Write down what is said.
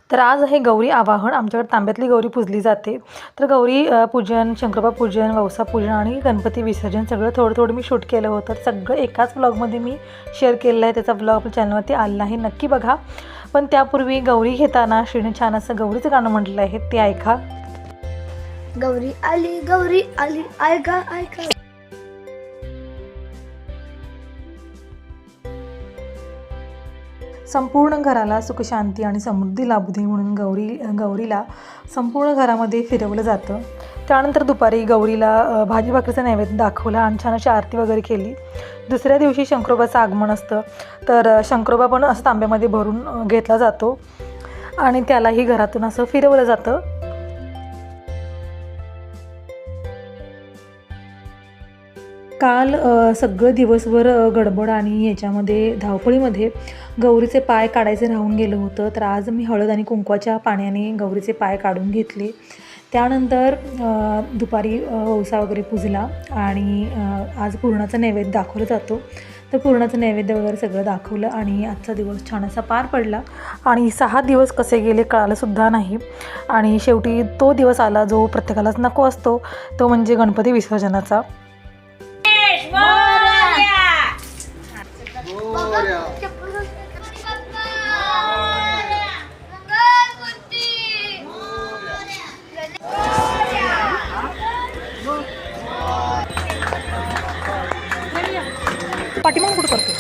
तर आज आहे गौरी आवाहन. आमच्याकडे तांब्यातली गौरी पूजली जाते. तर गौरी पूजन, शंकरोबा पूजन, वौसा पूजन आणि गणपती विसर्जन सगळं थोडं थोडं मी शूट केलं होतं. सगळं एकाच व्लॉगमध्ये मी शेअर केलेलं आहे. त्याचा व्लॉग आपल्या चॅनलवरती आलेला आहे, नक्की बघा. पण त्यापूर्वी गौरी घेताना श्रीने छान असं गौरीचं गाणं म्हटलं आहे, ते ऐका. गौरी आली ऐका ऐका. संपूर्ण घराला सुखशांती आणि समृद्धी लाभू दे म्हणून गौरीला संपूर्ण घरामध्ये फिरवलं जातं. त्यानंतर दुपारी गौरीला भाजी भाकरीचा नैवेद्य दाखवला आणि छान अशी आरती वगैरे केली. दुसऱ्या दिवशी शंकरोबाचं आगमन असतं. तर शंकरोबा पण असं तांब्यामध्ये भरून घेतला जातो आणि त्यालाही घरातून असं फिरवलं जातं. काल सगळं दिवसभर गडबड आणि याच्यामध्ये धावपळीमध्ये गौरीचे पाय काढायचे राहून गेलं होतं. तर आज मी हळद आणि कुंकवाच्या पाण्याने गौरीचे पाय काढून घेतले. त्यानंतर दुपारी वौसा वगैरे पूजला आणि आज पुरणाचा नैवेद्य दाखवला जातो. तर पुरणाचं नैवेद्य वगैरे सगळं दाखवलं आणि आजचा दिवस छान असा पार पडला. आणि 6 दिवस कसे गेले कळालंसुद्धा नाही. आणि शेवटी तो दिवस आला जो प्रत्येकालाच नको असतो, तो म्हणजे गणपती विसर्जनाचा. पाठीमाग कुठं करतो.